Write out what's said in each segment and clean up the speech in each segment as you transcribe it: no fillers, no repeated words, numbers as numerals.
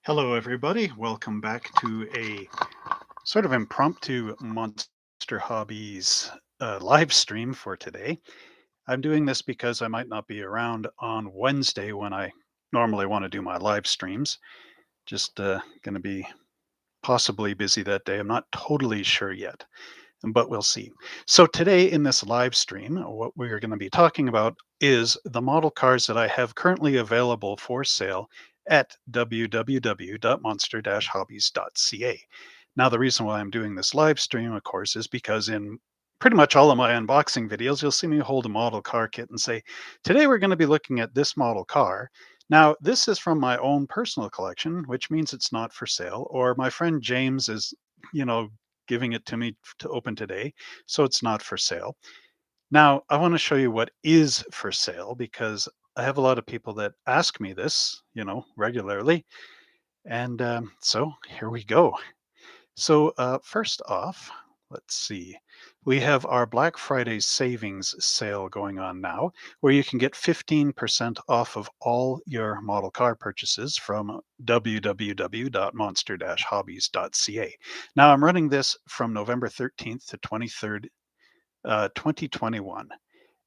Hello, everybody. Welcome back to a sort of impromptu Monster Hobbies live stream for today. I'm doing this because I might not be around on Wednesday when I normally want to do my live streams. Just going to be possibly busy that day. I'm not totally sure yet, but we'll see. So, today in this live stream, what we're going to be talking about is the model cars that I have currently available for sale at www.monster-hobbies.ca. Now, the reason why I'm doing this live stream, of course, is because in pretty much all of my unboxing videos, you'll see me hold a model car kit and say, today we're going to be looking at this model car. Now, this is from my own personal collection, which means it's not for sale, or my friend James is, you know, giving it to me to open today, so it's not for sale. Now, I want to show you what is for sale because I have a lot of people that ask me this, regularly. And so here we go. So, first off, let's see. We have our Black Friday savings sale going on now, where you can get 15% off of all your model car purchases from www.monster-hobbies.ca. Now, I'm running this from November 13th to 23rd, 2021.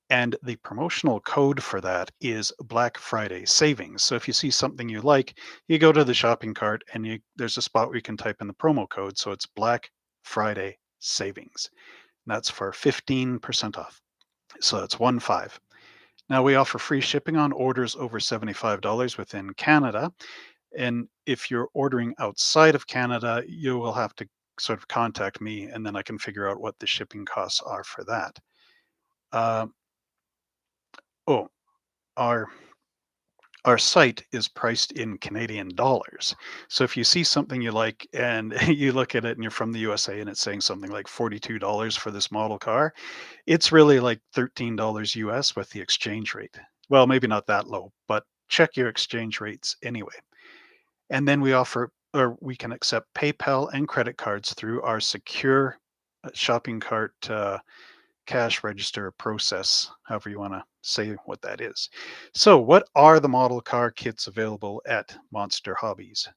And the promotional code for that is Black Friday Savings. So if you see something you like, you go to the shopping cart and there's a spot where you can type in the promo code. So it's Black Friday Savings. And that's for 15% off. So that's 1 5. Now we offer free shipping on orders over $75 within Canada. And if you're ordering outside of Canada, you will have to sort of contact me and then I can figure out what the shipping costs are for that. Uh, oh, our our site is priced in Canadian dollars. So if you see something you like and you look at it and you're from the USA and it's saying something like $42 for this model car, it's really like $13 US with the exchange rate. Well, maybe not that low, but check your exchange rates anyway. And then we can accept PayPal and credit cards through our secure shopping cart cash register process, however you want to say what that is. So, what are the model car kits available at Monster Hobbies?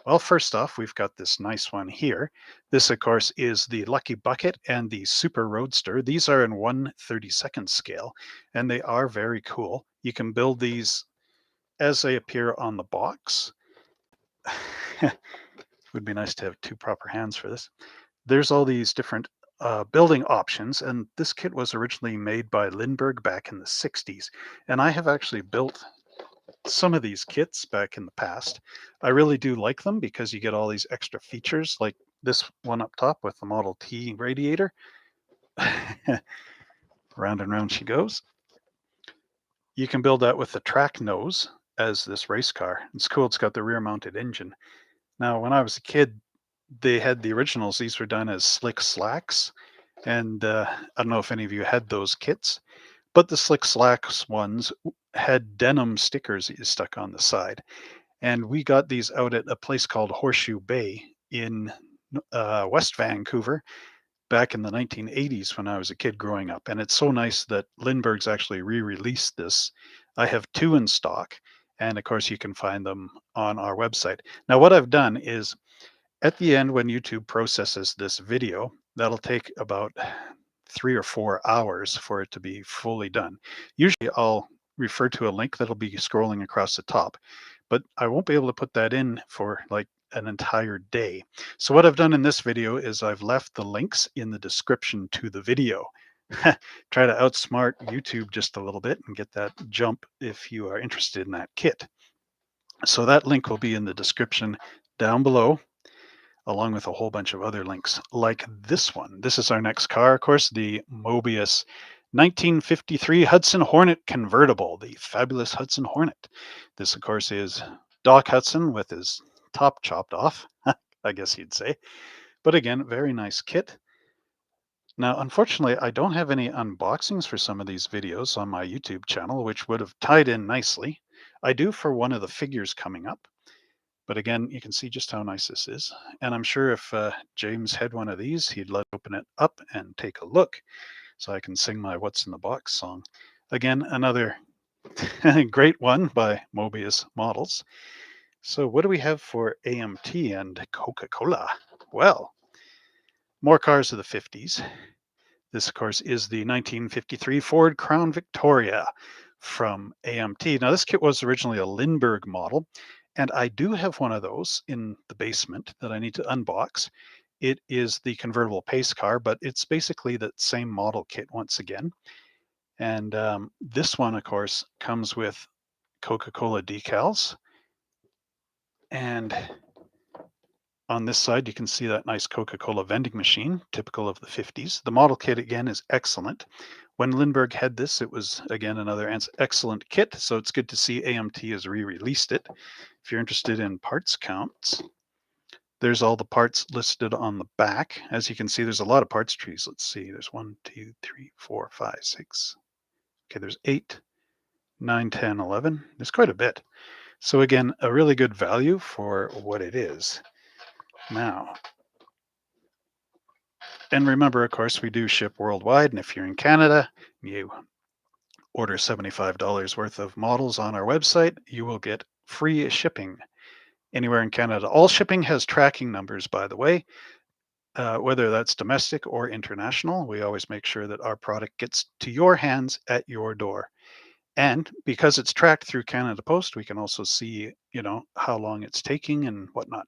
Well, first off, we've got this nice one here. This, of course, is the Lucky Bucket and the Super Roadster. These are in 1/32nd scale, and they are very cool. You can build these as they appear on the box. Would be nice to have two proper hands for this. There's all these different building options, and this kit was originally made by Lindberg back in the 60s. And I have actually built some of these kits back in the past. I really do like them because you get all these extra features, like this one up top with the Model T radiator. Round and round she goes. You can build that with the track nose as this race car. It's cool. It's got the rear mounted engine. Now, when I was a kid, they had the originals. These were done as slick slacks. And I don't know if any of you had those kits, but the slick slacks ones had denim stickers that you stuck on the side. And we got these out at a place called Horseshoe Bay in West Vancouver back in the 1980s when I was a kid growing up. And it's so nice that Lindbergh's actually re released this. I have two in stock. And of course, you can find them on our website. Now, what I've done is at the end, when YouTube processes this video, that'll take about 3 or 4 hours for it to be fully done. Usually I'll refer to a link that'll be scrolling across the top, but I won't be able to put that in for like an entire day. So what I've done in this video is I've left the links in the description to the video. Try to outsmart YouTube just a little bit and get that jump if you are interested in that kit. So that link will be in the description down below, along with a whole bunch of other links like this one. This is our next car, of course, the Moebius 1953 Hudson Hornet convertible, the fabulous Hudson Hornet. This, of course, is Doc Hudson with his top chopped off, I guess you'd say. But again, very nice kit. Now, unfortunately, I don't have any unboxings for some of these videos on my YouTube channel, which would have tied in nicely. I do for one of the figures coming up. But again, you can see just how nice this is. And I'm sure if James had one of these, he'd let open it up and take a look so I can sing my What's in the Box song. Again, another great one by Moebius Models. So what do we have for AMT and Coca-Cola? Well, more cars of the 50s. This, of course, is the 1953 Ford Crown Victoria from AMT. Now, this kit was originally a Lindberg model, and I do have one of those in the basement that I need to unbox. It is the convertible pace car, but it's basically the same model kit once again. And this one, of course, comes with Coca-Cola decals. And on this side, you can see that nice Coca-Cola vending machine, typical of the 50s. The model kit, again, is excellent. When Lindberg had this, it was, again, another excellent kit, so it's good to see AMT has re-released it. If you're interested in parts counts, there's all the parts listed on the back. As you can see, there's a lot of parts trees. Let's see, there's 1, 2, 3, 4, 5, 6. Okay, there's 8, 9, 10, 11. There's quite a bit. So again, a really good value for what it is. Now, and remember, of course, we do ship worldwide. And if you're in Canada, you order $75 worth of models on our website, you will get free shipping anywhere in Canada. All shipping has tracking numbers, by the way, whether that's domestic or international. We always make sure that our product gets to your hands at your door. And because it's tracked through Canada Post, we can also see, how long it's taking and whatnot.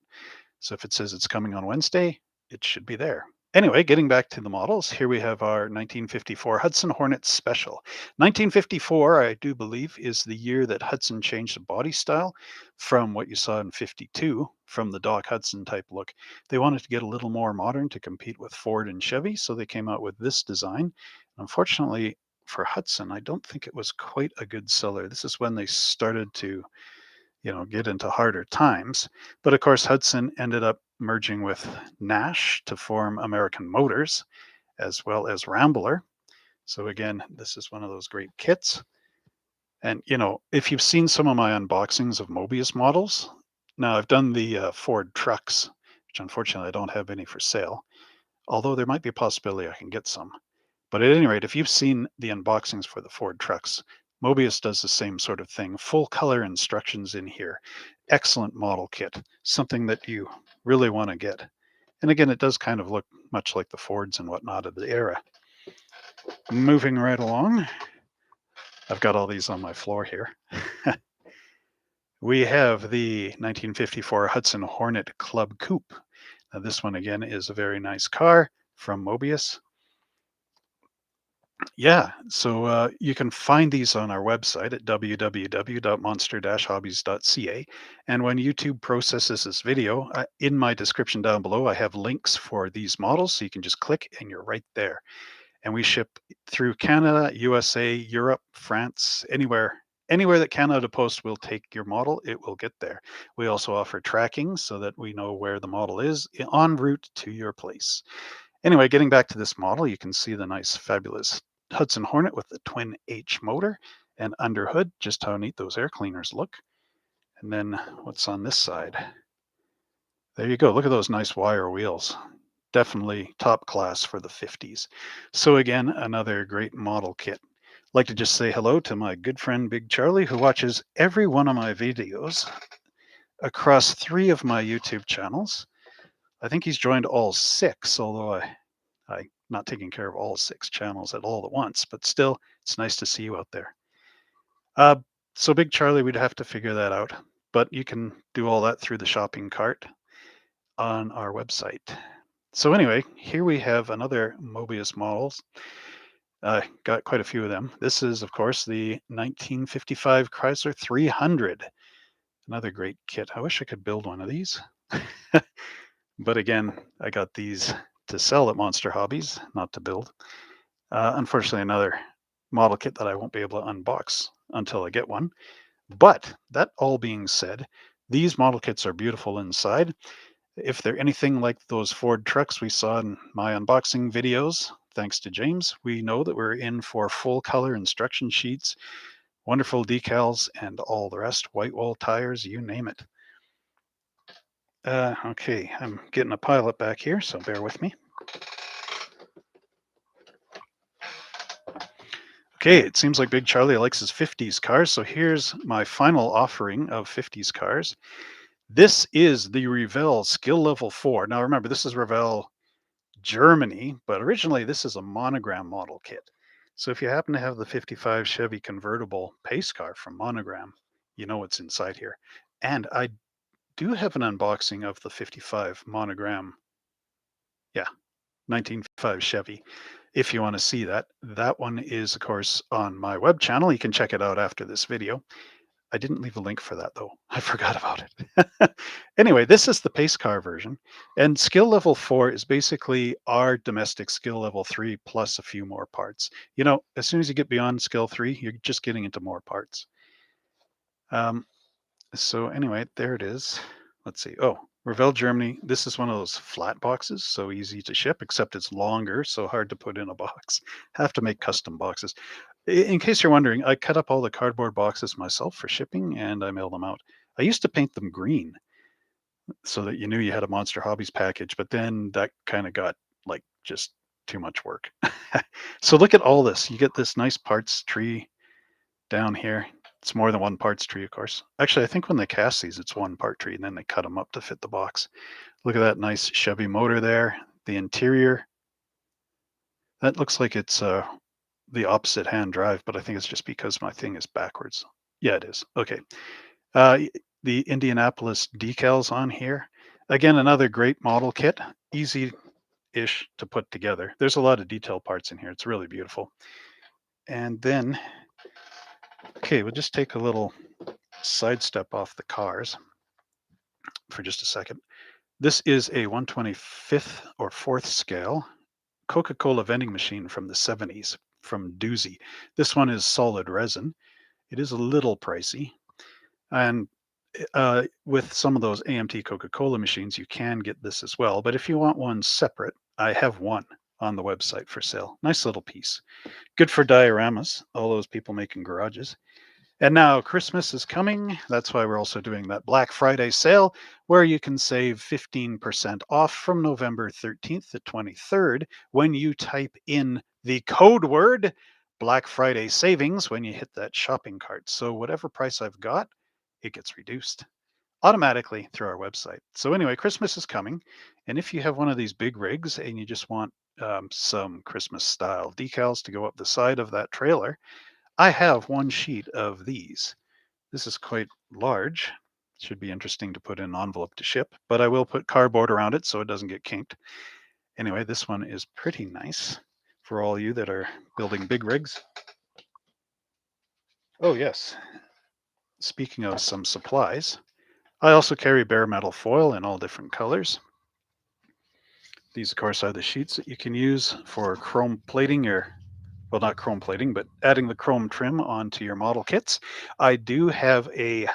So if it says it's coming on Wednesday, it should be there. Anyway, getting back to the models, here we have our 1954 Hudson Hornet Special. 1954, I do believe, is the year that Hudson changed the body style from what you saw in 52, from the Doc Hudson type look. They wanted to get a little more modern to compete with Ford and Chevy, so they came out with this design. Unfortunately, for Hudson, I don't think it was quite a good seller. This is when they started to get into harder times. But of course, Hudson ended up merging with Nash to form American Motors, as well as Rambler. So again, this is one of those great kits. And if you've seen some of my unboxings of Moebius models, now I've done the Ford trucks, which unfortunately I don't have any for sale, although there might be a possibility I can get some. But at any rate, if you've seen the unboxings for the Ford trucks, Moebius does the same sort of thing. Full color instructions in here. Excellent model kit. Something that you really want to get. And again, it does kind of look much like the Fords and whatnot of the era. Moving right along. I've got all these on my floor here. We have the 1954 Hudson Hornet Club Coupe. Now this one again is a very nice car from Moebius. Yeah, so you can find these on our website at www.monster-hobbies.ca. And when YouTube processes this video, in my description down below, I have links for these models, so you can just click and you're right there. And we ship through Canada, USA, Europe, France, anywhere. Anywhere that Canada Post will take your model, it will get there. We also offer tracking so that we know where the model is en route to your place. Anyway, getting back to this model, you can see the nice, fabulous Hudson Hornet with the twin H motor and under hood, just how neat those air cleaners look. And then what's on this side? There you go. Look at those nice wire wheels. Definitely top class for the 50s. So again, another great model kit. I'd like to just say hello to my good friend Big Charlie, who watches every one of my videos across 3 of my YouTube channels. I think he's joined all 6, although I'm not taking care of all 6 channels at all at once, but still, it's nice to see you out there. So Big Charlie, we'd have to figure that out, but you can do all that through the shopping cart on our website. So anyway, here we have another Moebius models. Got quite a few of them. This is, of course, the 1955 Chrysler 300. Another great kit. I wish I could build one of these. But again, I got these to sell at Monster Hobbies, not to build. Unfortunately, another model kit that I won't be able to unbox until I get one. But that all being said, these model kits are beautiful inside. If they're anything like those Ford trucks we saw in my unboxing videos, thanks to James, we know that we're in for full color instruction sheets, wonderful decals, and all the rest, white wall tires, you name it. Okay, I'm getting a pilot back here, so bear with me. Okay, it seems like Big Charlie likes his 50s cars, so here's my final offering of 50s cars. This is the Revell skill level 4. Now remember, this is Revell Germany, but originally this is a monogram model kit. So if you happen to have the 55 Chevy convertible pace car from Monogram, you know what's inside here. And I do have an unboxing of the 55 monogram, yeah, 1955 Chevy. If you want to see that, that one is, of course, on my web channel. You can check it out after this video. I didn't leave a link for that though. I forgot about it. Anyway, this is the pace car version. And skill level 4 is basically our domestic skill level 3 plus a few more parts. You know, as soon as you get beyond skill 3, you're just getting into more parts. So anyway, there it is. Let's see. Oh, Revell Germany. This is one of those flat boxes, so easy to ship, except it's longer, so hard to put in a box. Have to make custom boxes. In case you're wondering, I cut up all the cardboard boxes myself for shipping and I mail them out. I used to paint them green so that you knew you had a Monster Hobbies package, but then that kind of got like just too much work. So look at all this. You get this nice parts tree down here. It's more than one parts tree, of course. Actually, I think when they cast these, it's one part tree and then they cut them up to fit the box. Look at that nice Chevy motor there. The interior, that looks like it's the opposite hand drive, but I think it's just because my thing is backwards. Yeah, it is. Okay. The Indianapolis decals on here. Again, another great model kit, easy-ish to put together. There's a lot of detail parts in here. It's really beautiful. And then, okay, we'll just take a little sidestep off the cars for just a second. This is a 125th or 4th scale Coca-Cola vending machine from the 70s from Doozy. This one is solid resin. It is a little pricey. And with some of those AMT Coca-Cola machines, you can get this as well. But if you want one separate, I have one on the website for sale. Nice little piece. Good for dioramas, all those people making garages. And now Christmas is coming. That's why we're also doing that Black Friday sale where you can save 15% off from November 13th to 23rd when you type in the code word Black Friday savings when you hit that shopping cart. So whatever price I've got, it gets reduced automatically through our website. So anyway, Christmas is coming. And if you have one of these big rigs and you just want some Christmas style decals to go up the side of that trailer, I have one sheet of these. This is quite large. Should be interesting to put in an envelope to ship, but I will put cardboard around it so it doesn't get kinked. Anyway, this one is pretty nice for all you that are building big rigs. Oh yes, speaking of some supplies, I also carry bare metal foil in all different colors. These, of course, are the sheets that you can use for chrome plating your, well, not chrome plating, but adding the chrome trim onto your model kits. I do have a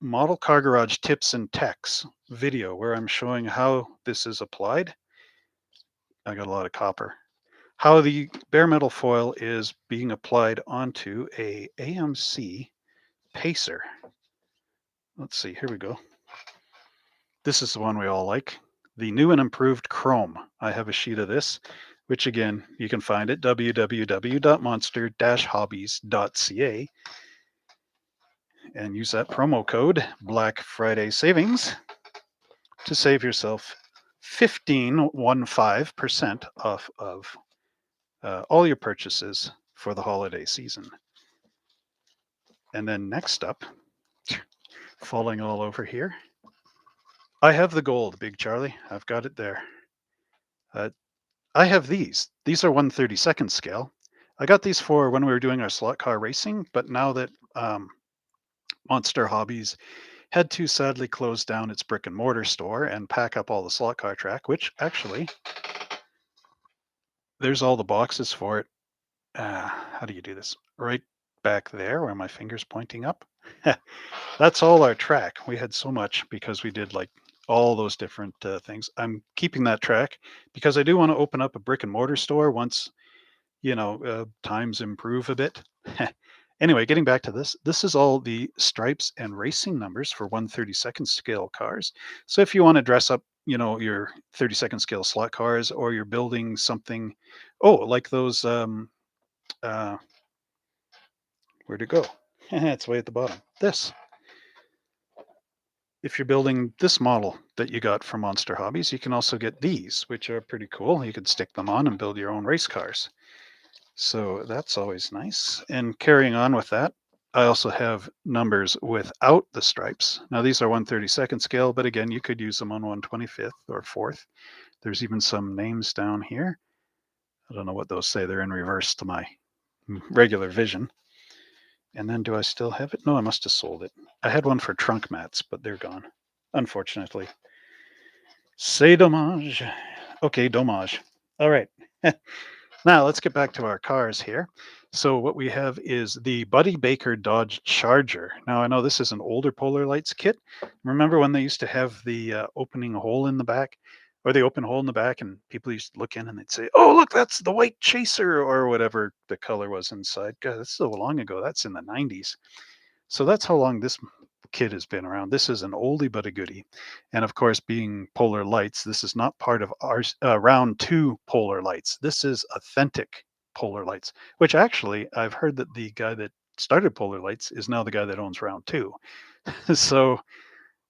model car garage tips and techs video where I'm showing how this is applied. I got a lot of copper. How the bare metal foil is being applied onto a AMC Pacer. Let's see, here we go. This is the one we all like. The new and improved chrome. I have a sheet of this, which again, you can find at www.monster-hobbies.ca and use that promo code Black Friday Savings to save yourself 15% off of all your purchases for the holiday season. And then next up, falling all over here, I have the gold, Big Charlie. I've got it there. I have these. These are 1/32nd scale. I got these for when we were doing our slot car racing, but now that Monster Hobbies had to sadly close down its brick and mortar store and pack up all the slot car track, which actually, there's all the boxes for it. How do you do this? Right back there where my finger's pointing up. That's all our track. We had so much because we did like all those different things. I'm keeping that track because I do want to open up a brick and mortar store once, times improve a bit. Anyway, getting back to this, this is all the stripes and racing numbers for 1/32nd scale cars. So if you want to dress up, your 32nd scale slot cars, or you're building something, like those, where'd it go? It's way at the bottom. This. if you're building this model that you got from Monster Hobbies, you can also get these, which are pretty cool. You could stick them on and build your own race cars. So that's always nice. And carrying on with that, I also have numbers without the stripes. Now these are 1/32 scale, but again, you could use them on 1/25 or 4th. There's even some names down here. I don't know what those say. They're in reverse to my regular vision. And then do I still have it? No, I must have sold it. I had one for trunk mats, but they're gone, unfortunately. C'est dommage. Okay, dommage. All right. Now let's get back to our cars here. So what we have is the Buddy Baker Dodge Charger. Now I know this is an older Polar Lights kit. Remember when they used to have the opening hole in the back, or the open hole in the back, and people used to look in and they'd say, "Oh, look, that's the white Chaser," or whatever the color was inside. God, that's so long ago. That's in the 90s. So that's how long this kit has been around. This is an oldie but a goodie. And of course, being Polar Lights, this is not part of our round two Polar Lights. This is authentic Polar Lights, which actually I've heard that the guy that started Polar Lights is now the guy that owns round two. So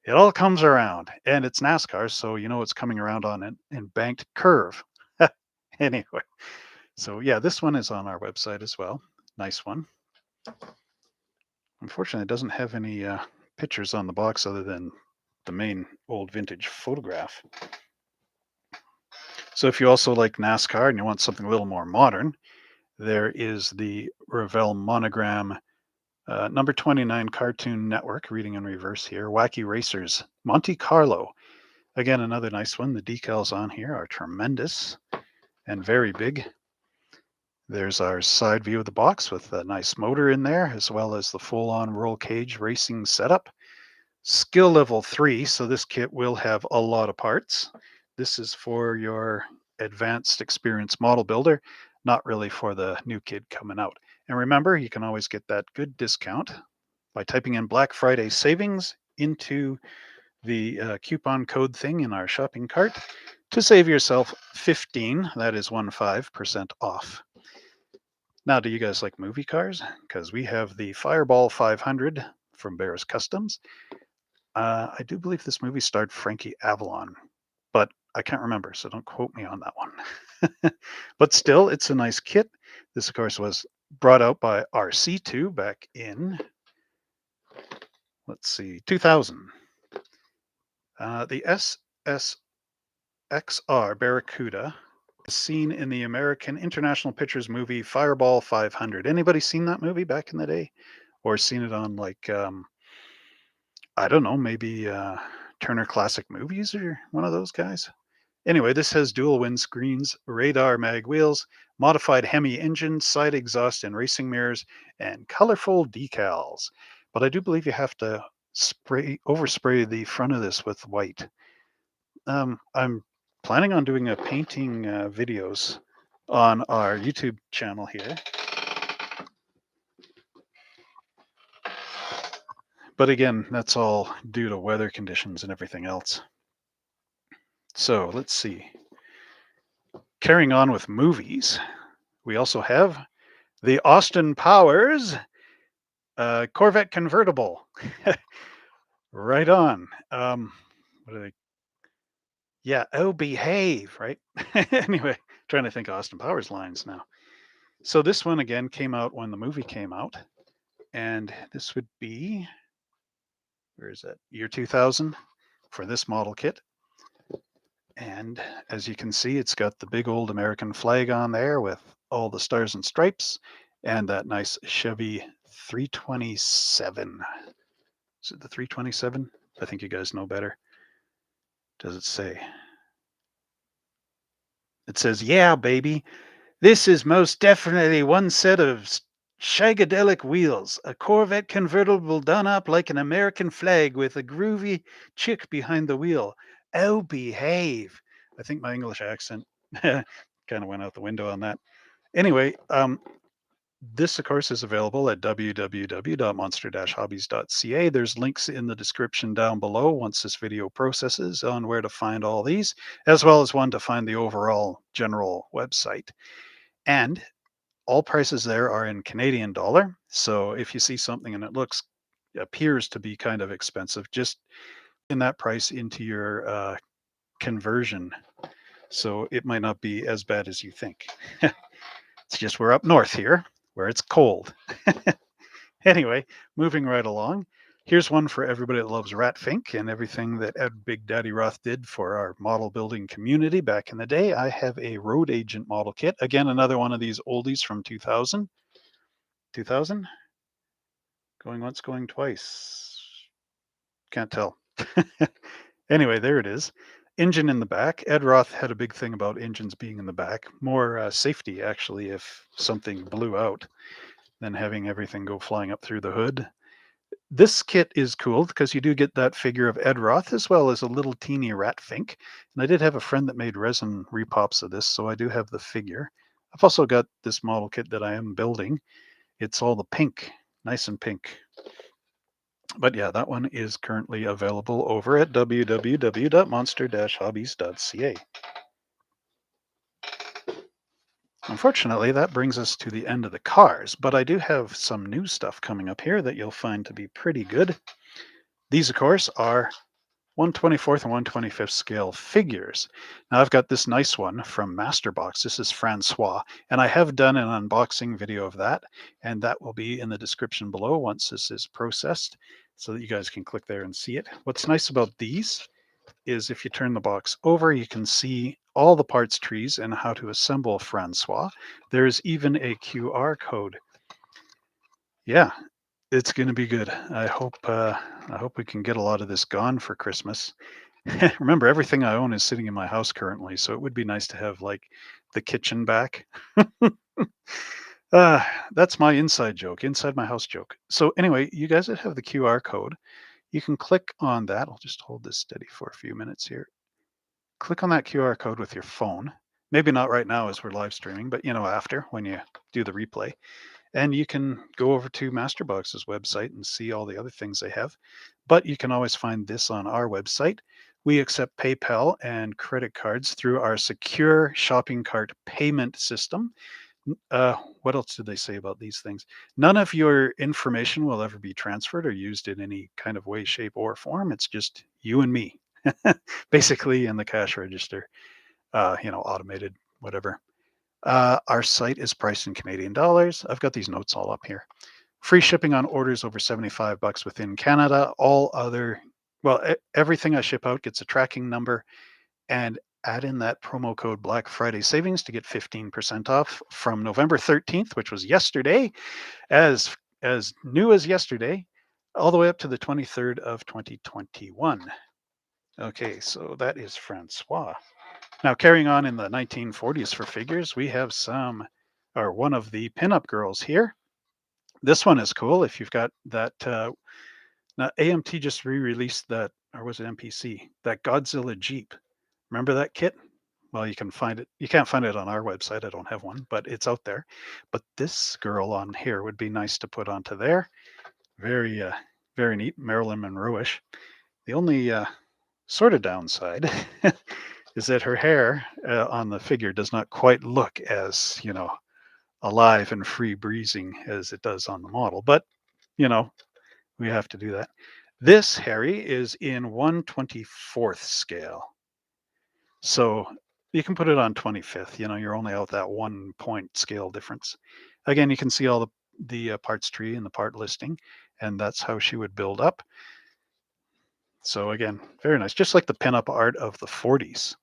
it all comes around, and it's NASCAR, so you know it's coming around on an embanked curve. Anyway, so yeah, this one is on our website as well. Nice one. Unfortunately, it doesn't have any pictures on the box other than the main old vintage photograph. So if you also like NASCAR and you want something a little more modern, there is the Revell monogram number 29 Cartoon Network, reading in reverse here, Wacky Racers, Monte Carlo. Again, another nice one. The decals on here are tremendous and very big. There's our side view of the box with a nice motor in there, as well as the full-on roll cage racing setup. Skill level 3, so this kit will have a lot of parts. This is for your advanced experience model builder, not really for the new kid coming out. And remember, you can always get that good discount by typing in Black Friday savings into the coupon code thing in our shopping cart to save yourself 15, that is 15% off. Now, do you guys like movie cars? Because we have the Fireball 500 from Bear's Customs. I do believe this movie starred Frankie Avalon, but I can't remember, so don't quote me on that one. But still, it's a nice kit. This, of course, was brought out by RC2 back in, let's see, 2000. The SSXR Barracuda is seen in the American International Pictures movie Fireball 500. Anybody seen that movie back in the day? Or seen it on like I don't know, maybe Turner Classic Movies or one of those guys. Anyway, this has dual windscreens, radar mag wheels, modified Hemi engine, side exhaust and racing mirrors, and colorful decals. But I do believe you have to overspray the front of this with white. I'm planning on doing a painting videos on our YouTube channel here. But again, that's all due to weather conditions and everything else. So let's see. Carrying on with movies, we also have the Austin Powers Corvette Convertible. Right on. What are they? Yeah, oh, behave, right? Anyway, trying to think of Austin Powers lines now. So this one again came out when the movie came out, and this would be, where is that? Year 2000 for this model kit. And as you can see, it's got the big old American flag on there with all the stars and stripes and that nice Chevy 327. Is it the 327? I think you guys know better. Does it say? It says, yeah, baby. This is most definitely one set of shagadelic wheels, a Corvette convertible done up like an American flag with a groovy chick behind the wheel. Oh, behave. I think my English accent kind of went out the window on that. Anyway, this, of course, is available at www.monster-hobbies.ca. There's links in the description down below once this video processes on where to find all these, as well as one to find the overall general website. And all prices there are in Canadian dollar. So if you see something and it appears to be kind of expensive, just in that price into your conversion. So it might not be as bad as you think. It's just we're up north here where it's cold. Anyway, moving right along. Here's one for everybody that loves Ratfink and everything that Ed Big Daddy Roth did for our model building community back in the day. I have a Road Agent model kit. Again, another one of these oldies from 2000. 2000? Going once, going twice. Can't tell. Anyway, there it is. Engine in the back. Ed Roth had a big thing about engines being in the back. More safety, actually, if something blew out than having everything go flying up through the hood. This kit is cool because you do get that figure of Ed Roth as well as a little teeny Ratfink. And I did have a friend that made resin repops of this, so I do have the figure. I've also got this model kit that I am building. It's all the pink, nice and pink. But yeah, that one is currently available over at www.monster-hobbies.ca. Unfortunately, that brings us to the end of the cars, but I do have some new stuff coming up here that you'll find to be pretty good. These, of course, are 1/24 and 1/25 scale figures. Now, I've got this nice one from Masterbox. This is Francois, and I have done an unboxing video of that, and that will be in the description below once this is processed so that you guys can click there and see it. What's nice about these is if you turn the box over, you can see all the parts trees and how to assemble Francois. There's even a QR code. Yeah, it's going to be good. I hope we can get a lot of this gone for Christmas. Remember, everything I own is sitting in my house currently, so it would be nice to have like the kitchen back. That's my inside joke, inside my house joke. So anyway, you guys that have the QR code, you can click on that. I'll just hold this steady for a few minutes here. Click on that QR code with your phone. Maybe not right now as we're live streaming, but after when you do the replay. And you can go over to Masterbox's website and see all the other things they have. But you can always find this on our website. We accept PayPal and credit cards through our secure shopping cart payment system. What else did they say about these things? None of your information will ever be transferred or used in any kind of way, shape, or form. It's just you and me, basically, in the cash register, automated, whatever. Our site is priced in Canadian dollars. I've got these notes all up here. Free shipping on orders over $75 within Canada. All other, everything I ship out gets a tracking number, and add in that promo code Black Friday Savings to get 15% off from November 13th, which was yesterday, as new as yesterday, all the way up to the 23rd of 2021. Okay, so that is Francois. Now, carrying on in the 1940s for figures, we have one of the pinup girls here. This one is cool. If you've got that, now AMT just re-released that, or was it MPC? That Godzilla Jeep. Remember that kit? Well, you can find it. You can't find it on our website. I don't have one, but it's out there. But this girl on here would be nice to put onto there. Very, very neat. Marilyn Monroe-ish. The only sort of downside is that her hair on the figure does not quite look as, alive and free breezing as it does on the model. But, we have to do that. This, Harry, is in 1/24 scale. So you can put it on 25th. You're only out that 1 point scale difference. Again, you can see all the parts tree and the part listing, and that's how she would build up. So again, very nice. Just like the pinup art of the 40s.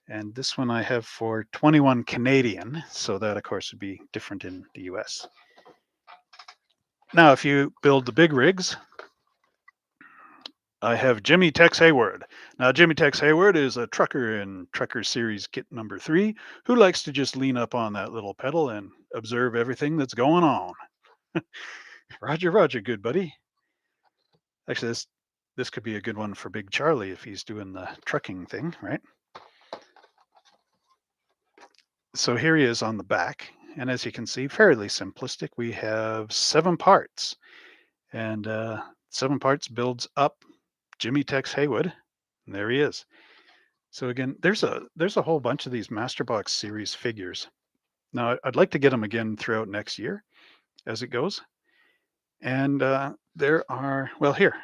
And this one I have for 21 Canadian. So that, of course, would be different in the US. Now, if you build the big rigs, I have Jimmy Tex Hayward. Now, Jimmy Tex Hayward is a trucker in Trucker Series Kit number 3 who likes to just lean up on that little pedal and observe everything that's going on. Roger, Roger, good buddy. Actually, this could be a good one for Big Charlie if he's doing the trucking thing, right? So here he is on the back. And as you can see, fairly simplistic. We have 7 parts. And 7 parts builds up Jimmy Tex Haywood. And there he is. So again, there's a whole bunch of these Masterbox series figures. Now, I'd like to get them again throughout next year as it goes. And there are, well, here.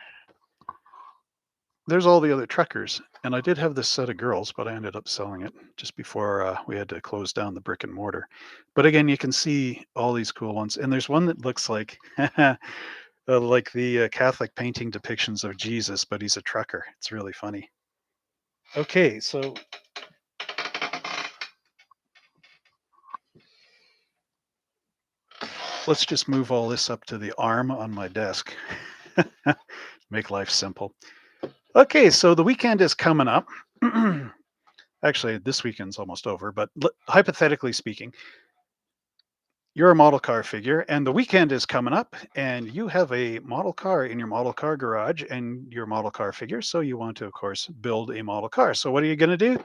there's all the other truckers. And I did have this set of girls, but I ended up selling it just before we had to close down the brick and mortar. But again, you can see all these cool ones. And there's one that looks like the Catholic painting depictions of Jesus, but he's a trucker. It's really funny. Okay, so let's just move all this up to the arm on my desk. Make life simple. Okay, so the weekend is coming up. Actually, this weekend's almost over, but hypothetically speaking, you're a model car figure and the weekend is coming up and you have a model car in your model car garage and your model car figure. So you want to, of course, build a model car. So what are you going to do?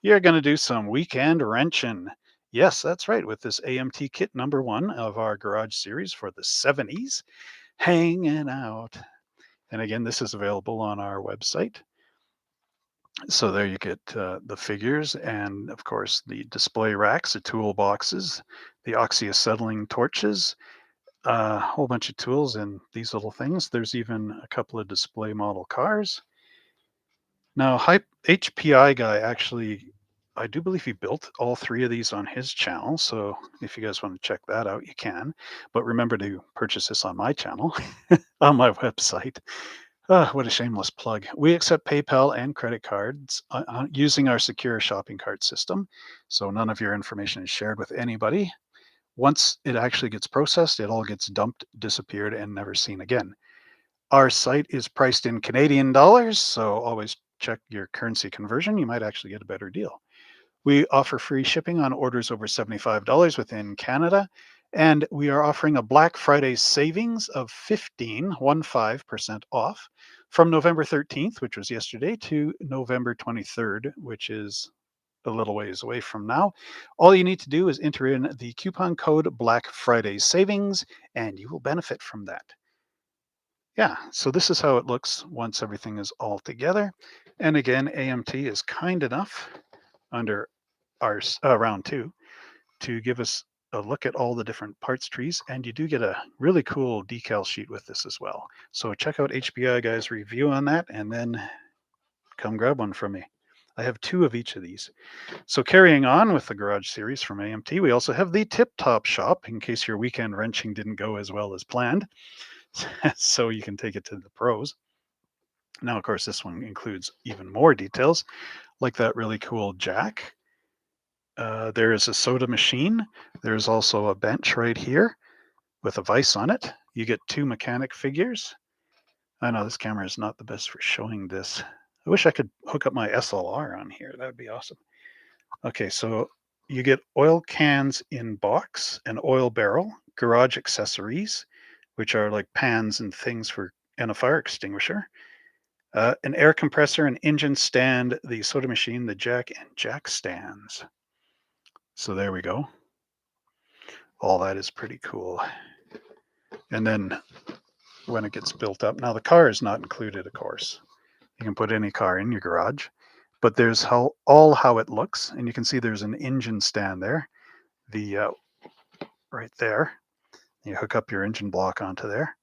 You're going to do some weekend wrenching. Yes, that's right. With this AMT kit #1 of our garage series for the 70s, hanging out. And again, this is available on our website. So there you get the figures and, of course, the display racks, the toolboxes, the oxyacetylene torches, a whole bunch of tools and these little things. There's even a couple of display model cars. Now, HPI guy actually, I do believe he built all 3 of these on his channel. So if you guys want to check that out, you can. But remember to purchase this on my channel, on my website. What a shameless plug. We accept PayPal and credit cards using our secure shopping cart system. So none of your information is shared with anybody. Once it actually gets processed, it all gets dumped, disappeared, and never seen again. Our site is priced in Canadian dollars, so always check your currency conversion. You might actually get a better deal. We offer free shipping on orders over $75 within Canada, and we are offering a Black Friday savings of 15% off from November 13th, which was yesterday, to November 23rd, which is a little ways away from now. All you need to do is enter in the coupon code Black Friday Savings, and you will benefit from that. Yeah, so this is how it looks once everything is all together. And again, AMT is kind enough under our round 2 to give us a look at all the different parts trees, and you do get a really cool decal sheet with this as well. So check out HBI guy's review on that, and then come grab one from me. I have 2 of each of these. So carrying on with the garage series from AMT, we also have the Tip Top Shop in case your weekend wrenching didn't go as well as planned. So you can take it to the pros. Now, of course, this one includes even more details, like that really cool jack. There is a soda machine. There's also a bench right here with a vise on it. You get 2 mechanic figures. I know this camera is not the best for showing this. I wish I could hook up my SLR on here. That would be awesome. Okay, so you get oil cans in box, an oil barrel, garage accessories, which are like pans and things for, and a fire extinguisher, an air compressor, an engine stand, the soda machine, the jack, and jack stands. So there we go. All that is pretty cool. And then when it gets built up, now the car is not included, of course. You can put any car in your garage, but there's how it looks, and you can see there's an engine stand there. The right there, you hook up your engine block onto there.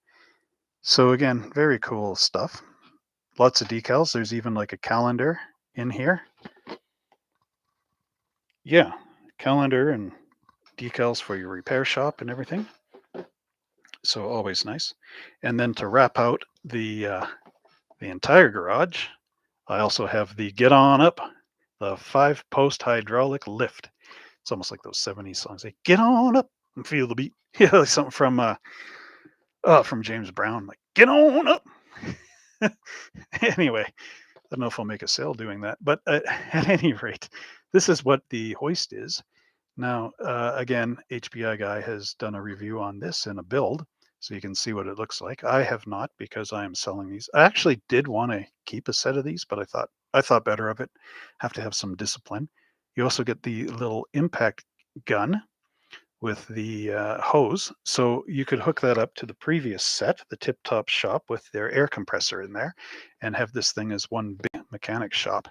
So again, very cool stuff. Lots of decals. There's even like a calendar in here. Yeah, calendar and decals for your repair shop and everything. So always nice. And then to wrap out the entire garage, I also have the Get On Up, the 5-post hydraulic lift. It's almost like those 70s songs. Like, get on up and feel the beat. Yeah, like something from James Brown. Like, get on up. Anyway, I don't know if I'll make a sale doing that, but at any rate, this is what the hoist is. Now, again, HBI guy has done a review on this in a build, so you can see what it looks like. I have not because I am selling these. I actually did want to keep a set of these, but I thought better of it. Have to have some discipline. You also get the little impact gun with the hose, so you could hook that up to the previous set, the Tip Top Shop, with their air compressor in there, and have this thing as one big mechanic shop.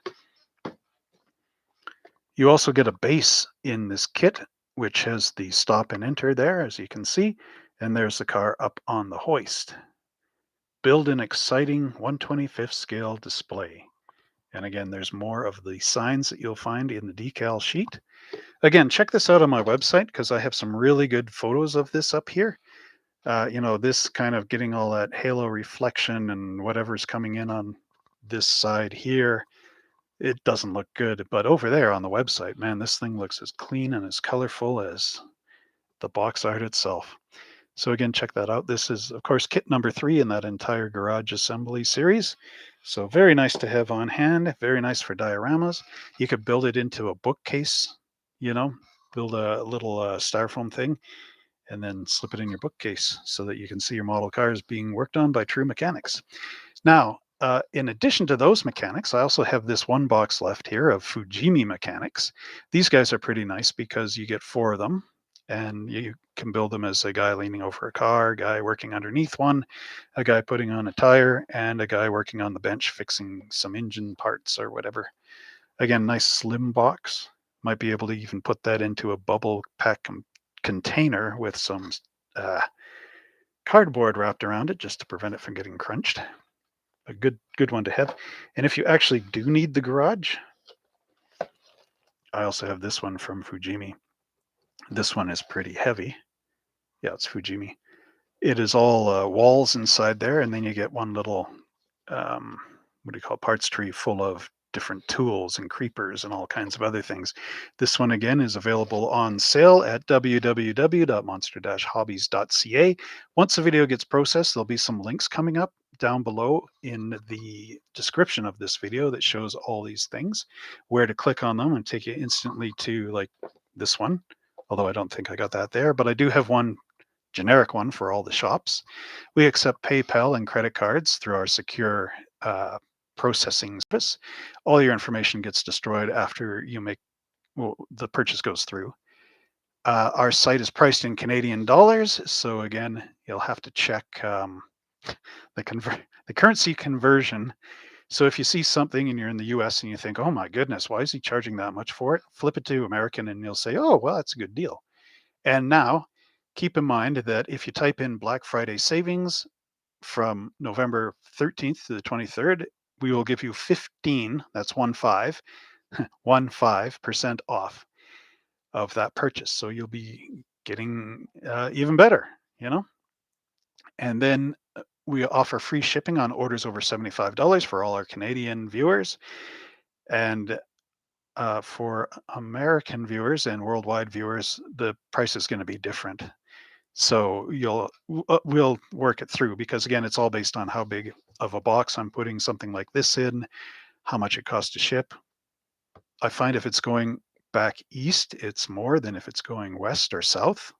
You also get a base in this kit, which has the stop and enter there, as you can see, and there's the car up on the hoist. build an exciting 1/25th scale display. And again, there's more of the signs that you'll find in the decal sheet. Again, check this out on my website because I have some really good photos of this up here. This kind of getting all that halo reflection and whatever's coming in on this side here, it doesn't look good. But over there on the website, man, this thing looks as clean and as colorful as the box art itself. So again, check that out. This is, of course, kit number 3 in that entire garage assembly series. So very nice to have on hand, very nice for dioramas. You could build it into a bookcase, you know, build a little styrofoam thing and then slip it in your bookcase so that you can see your model cars being worked on by true mechanics. Now, in addition to those mechanics, I also have this one box left here of Fujimi mechanics. These guys are pretty nice because you get 4 of them and you can build them as a guy leaning over a car, a guy working underneath one, a guy putting on a tire, and a guy working on the bench fixing some engine parts or whatever. Again, nice slim box. Might be able to even put that into a bubble pack container with some cardboard wrapped around it just to prevent it from getting crunched. A good one to have. And if you actually do need the garage, I also have this one from Fujimi. This one is pretty heavy. Yeah, it's Fujimi. It is all walls inside there, and then you get one little what do you call it, parts tree full of different tools and creepers and all kinds of other things. This one again is available on sale at www.monster-hobbies.ca. Once the video gets processed, there'll be some links coming up down below in the description of this video that shows all these things, where to click on them and take you instantly to like this one. Although I don't think I got that there, but I do have one generic one for all the shops. We accept PayPal and credit cards through our secure processing service. All your information gets destroyed after the purchase goes through. Our site is priced in Canadian dollars, so again, you'll have to check the currency conversion. So if you see something and you're in the US and you think, oh my goodness, why is he charging that much for it? Flip it to American and you'll say, oh, well, that's a good deal. And now keep in mind that if you type in Black Friday savings from November 13th to the 23rd, we will give you 15, that's 15% off of that purchase. So you'll be getting even better, you know? And then we offer free shipping on orders over $75 for all our Canadian viewers. And for American viewers and worldwide viewers, the price is going to be different. So we'll work it through because again, it's all based on how big of a box I'm putting something like this in, how much it costs to ship. I find if it's going back east, it's more than if it's going west or south.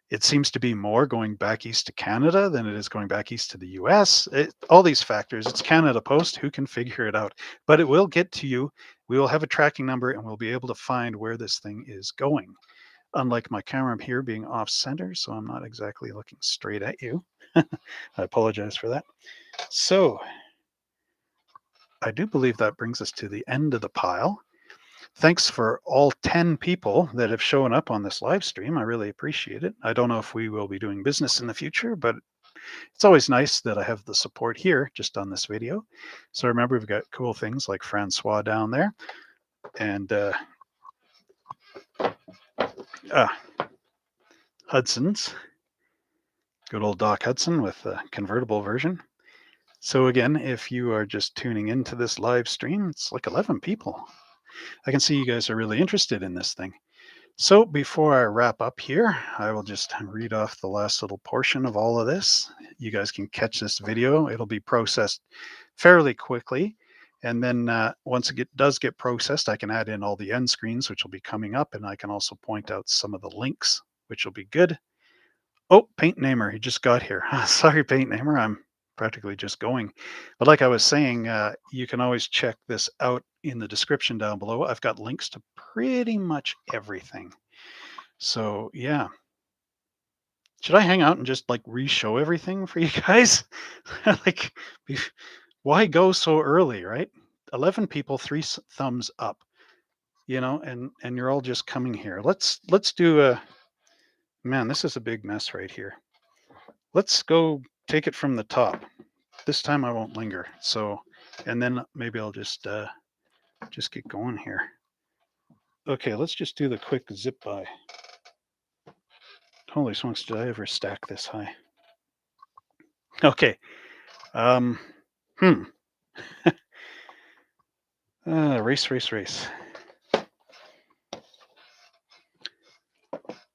It seems to be more going back east to Canada than it is going back east to the US. All these factors, it's Canada Post, who can figure it out? But it will get to you. We will have a tracking number and we'll be able to find where this thing is going. Unlike my camera here being off center, so I'm not exactly looking straight at you. I apologize for that. So I do believe that brings us to the end of the pile. Thanks for all 10 people that have shown up on this live stream. I really appreciate it. I don't know if we will be doing business in the future, but it's always nice that I have the support here just on this video. So remember, we've got cool things like Francois down there and Hudson's. Good old Doc Hudson with the convertible version. So again, if you are just tuning into this live stream, it's like 11 people. I can see you guys are really interested in this thing. So before I wrap up here, I will just read off the last little portion of all of this. You guys can catch this video. It'll be processed fairly quickly. And then once it does get processed, I can add in all the end screens, which will be coming up. And I can also point out some of the links, which will be good. Oh, Paint Namer, he just got here. Sorry, Paint Namer, I'm practically just going. But like I was saying, you can always check this out in the description down below. I've got links to pretty much everything. So yeah. Should I hang out and just like re-show everything for you guys? Like, why go so early, right? 11 people, 3 thumbs up, and you're all just coming here. Let's do a, man, this is a big mess right here. Let's go take it from the top. this time I won't linger. So, and then maybe I'll just get going here. Okay, let's just do the quick zip by. Holy smokes, did I ever stack this high? Okay. Hmm. Race.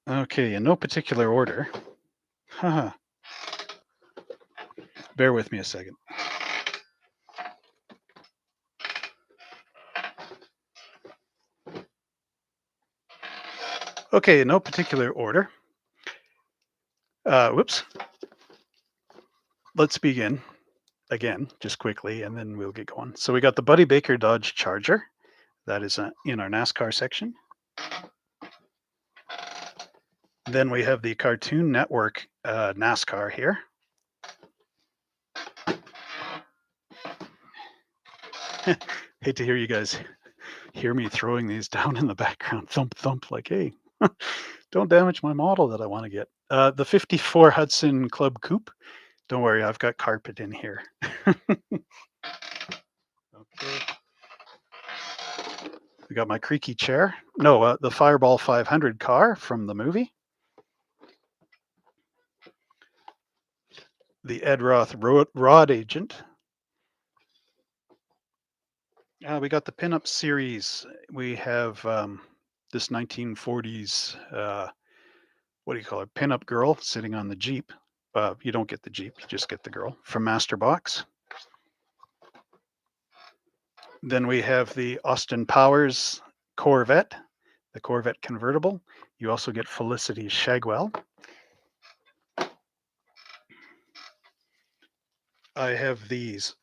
Okay, in no particular order. Haha. Bear with me a second. Okay, in no particular order. Whoops. Let's begin again, just quickly, and then we'll get going. So we got the Buddy Baker Dodge Charger. That is in our NASCAR section. Then we have the Cartoon Network NASCAR here. Hate to hear you guys hear me throwing these down in the background. Thump, thump, like, hey, don't damage my model that I want to get. The 54 Hudson Club Coupe. Don't worry, I've got carpet in here. Okay. We got my creaky chair. No, the Fireball 500 car from the movie. The Ed Roth Rod Agent. We got the Pinup series. We have this 1940s, what do you call it, Pinup girl sitting on the Jeep. You don't get the Jeep, you just get the girl from Masterbox. Then we have the Austin Powers Corvette, the Corvette Convertible. You also get Felicity Shagwell. I have these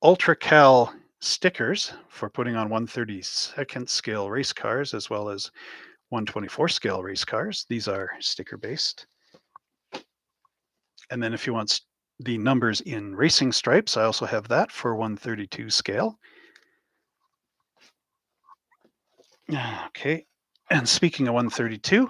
Ultra Cal stickers for putting on 132nd scale race cars as well as 124 scale race cars. These are sticker based. And then if you want the numbers in racing stripes, I also have that for 132 scale. Okay. And speaking of 132,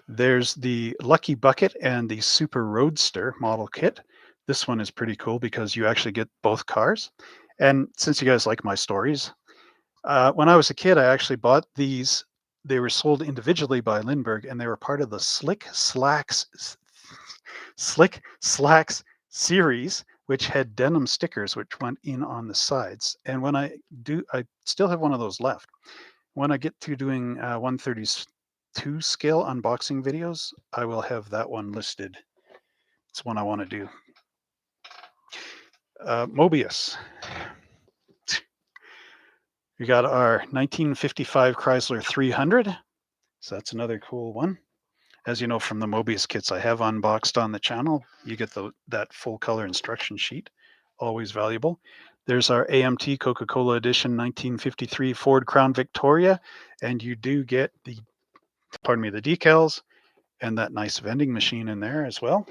there's the Lucky Bucket and the Super Roadster model kit. This one is pretty cool because you actually get both cars. And since you guys like my stories, when I was a kid, I actually bought these. They were sold individually by Lindberg, and they were part of the Slick Slacks series, which had denim stickers which went in on the sides. And when I still have one of those left. When I get to doing 132 scale unboxing videos, I will have that one listed. It's one I want to do. Moebius. We got our 1955 Chrysler 300. So that's another cool one. As you know from the Moebius kits I have unboxed on the channel, you get that full color instruction sheet. Always valuable. There's our AMT Coca-Cola edition 1953 Ford Crown Victoria, and you do get the decals and that nice vending machine in there as well.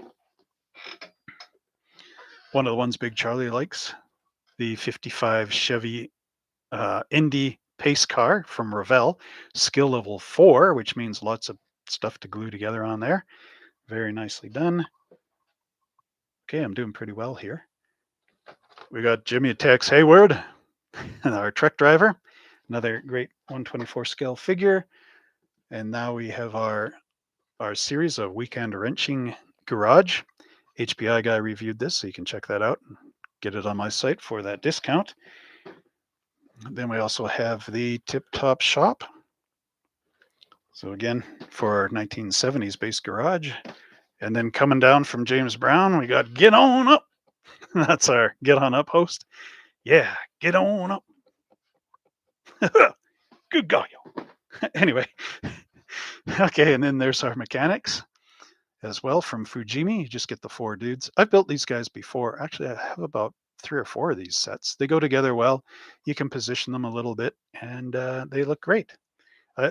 One of the ones Big Charlie likes, the 55 Chevy Indy pace car from Revell, skill level 4, which means lots of stuff to glue together on there. Very nicely done. Okay, I'm doing pretty well here. We got Jimmy Tex Hayward, our truck driver, another great 124 scale figure. And now we have our series of Weekend Wrenching Garage. HPI guy reviewed this, so you can check that out and get it on my site for that discount. Then we also have the Tip Top Shop. So again, for our 1970s based garage. And then coming down from James Brown, we got Get On Up. That's our Get On Up host. Yeah, get on up. Good guy. Anyway. Okay, and then there's our mechanics as well from Fujimi. You just get the 4 dudes. I've built these guys before. Actually, I have about 3 or 4 of these sets. They go together well. You can position them a little bit, and they look great.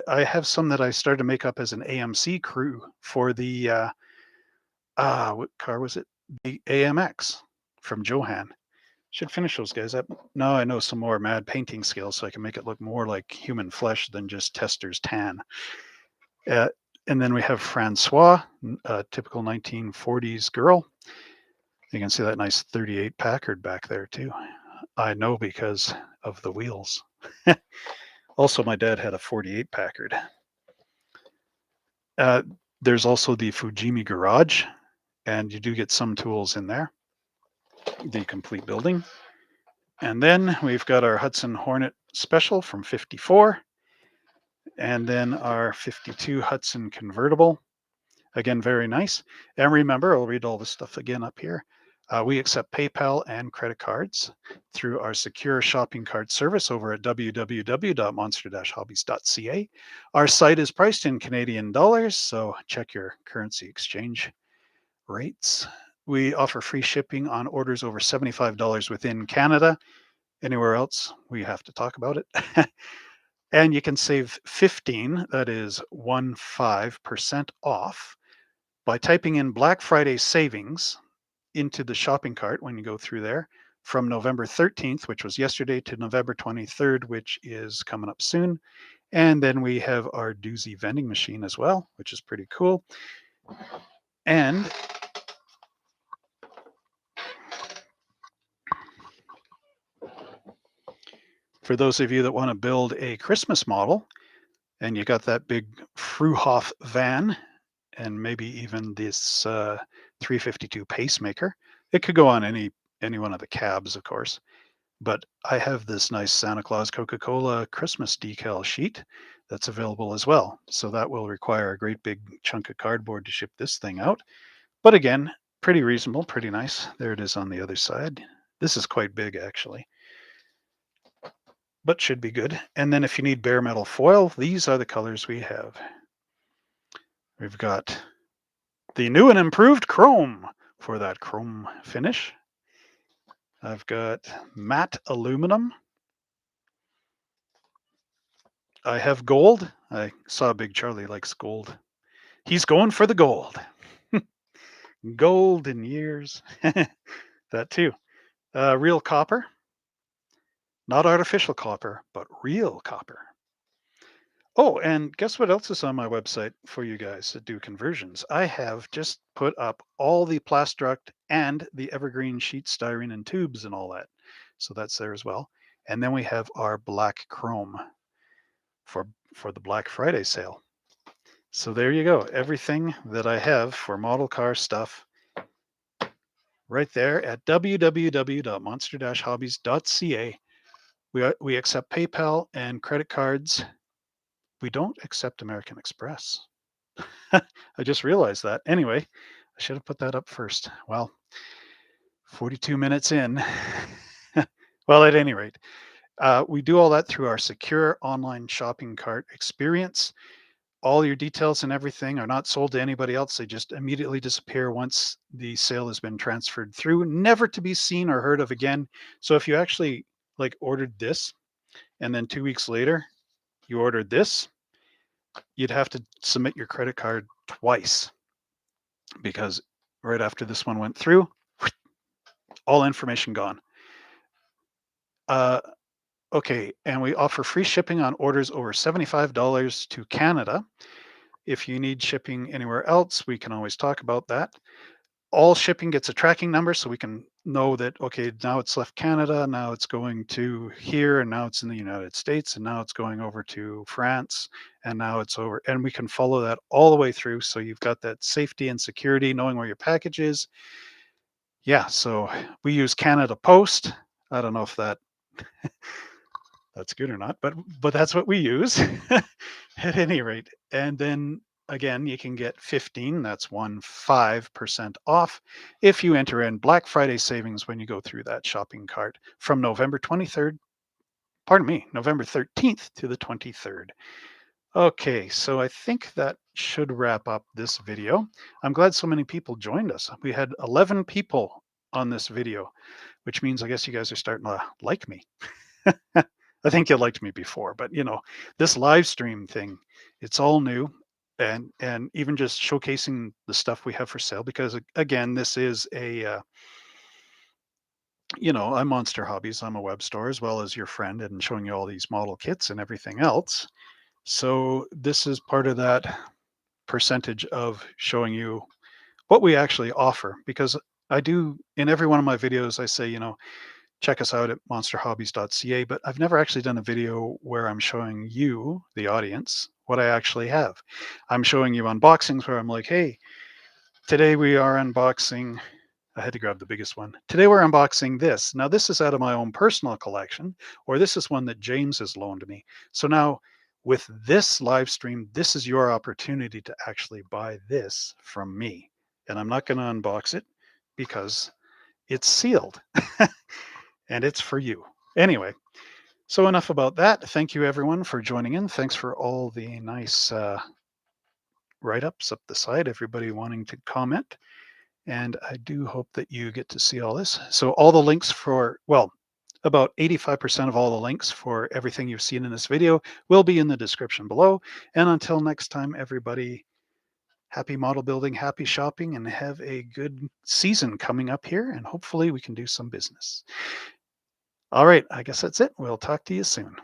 I have some that I started to make up as an AMC crew for the, what car was it? The AMX from Johan. Should finish those guys up. Now I know some more mad painting skills, so I can make it look more like human flesh than just Tester's tan. And then we have Francois, a typical 1940s girl. You can see that nice 38 Packard back there too. I know because of the wheels. Also, my dad had a 48 Packard. Uh, there's also the Fujimi garage, and you do get some tools in there. The complete building. And then we've got our Hudson Hornet Special from 54, and then our 52 Hudson Convertible. Again, very nice. And remember, I'll read all this stuff again up here. We accept PayPal and credit cards through our secure shopping cart service over at www.monster-hobbies.ca. Our site is priced in Canadian dollars, so check your currency exchange rates. We offer free shipping on orders over $75 within Canada. Anywhere else, we have to talk about it. And you can save 15, that is 15% off by typing in Black Friday savings into the shopping cart when you go through there from November 13th, which was yesterday, to November 23rd, which is coming up soon. And then we have our doozy vending machine as well, which is pretty cool. And for those of you that want to build a Christmas model and you got that big Fruhoff van and maybe even this 352 pacemaker, it could go on any one of the cabs, of course. But I have this nice Santa Claus Coca-Cola Christmas decal sheet that's available as well. So that will require a great big chunk of cardboard to ship this thing out. But again, pretty reasonable, pretty nice. There it is on the other side. This is quite big, actually, but should be good. And then if you need bare metal foil, these are the colors we have. We've got the new and improved chrome for that chrome finish. I've got matte aluminum. I have gold. I saw Big Charlie likes gold. He's going for the gold. Gold in years. That too. Real copper. Not artificial copper, but real copper. Oh, and guess what else is on my website for you guys that do conversions? I have just put up all the Plastruct and the evergreen sheet styrene and tubes and all that. So that's there as well. And then we have our black chrome for the Black Friday sale. So there you go. Everything that I have for model car stuff right there at www.monster-hobbies.ca. We accept PayPal and credit cards. We don't accept American Express. I just realized that. Anyway, I should have put that up first. Well, 42 minutes in. Well, at any rate, we do all that through our secure online shopping cart experience. All your details and everything are not sold to anybody else. They just immediately disappear once the sale has been transferred through, never to be seen or heard of again. So if you actually like ordered this and then 2 weeks later you ordered this, you'd have to submit your credit card twice because right after this one went through, all information gone. Okay, and we offer free shipping on orders over $75 to Canada. If you need shipping anywhere else, we can always talk about that. All shipping gets a tracking number so we can know that, okay, now it's left Canada, now it's going to here, and now it's in the United States, and now it's going over to France, and now it's over. And we can follow that all the way through. So you've got that safety and security, knowing where your package is. Yeah, so we use Canada Post. I don't know if that's good or not, but that's what we use at any rate. And then again, you can get 15, that's 15% off if you enter in Black Friday savings when you go through that shopping cart from November 13th to the 23rd. Okay, so I think that should wrap up this video. I'm glad so many people joined us. We had 11 people on this video, which means I guess you guys are starting to like me. I think you liked me before, but this live stream thing, it's all new, and even just showcasing the stuff we have for sale, because again, this is I'm Monster Hobbies. I'm a web store as well as your friend, and showing you all these model kits and everything else. So this is part of that percentage of showing you what we actually offer, because I do in every one of my videos, I say, check us out at monsterhobbies.ca, but I've never actually done a video where I'm showing you, the audience, what I actually have. I'm showing you unboxings where I'm like, hey, today we are unboxing. I had to grab the biggest one. Today we're unboxing this. Now this is out of my own personal collection, or this is one that James has loaned me. So now with this live stream, this is your opportunity to actually buy this from me. And I'm not going to unbox it because it's sealed and it's for you. Anyway, so enough about that. Thank you everyone for joining in. Thanks for all the nice write-ups up the side, everybody wanting to comment. And I do hope that you get to see all this. So all the links for, well, about 85% of all the links for everything you've seen in this video will be in the description below. And until next time, everybody, happy model building, happy shopping, and have a good season coming up here. And hopefully we can do some business. All right, I guess that's it. We'll talk to you soon.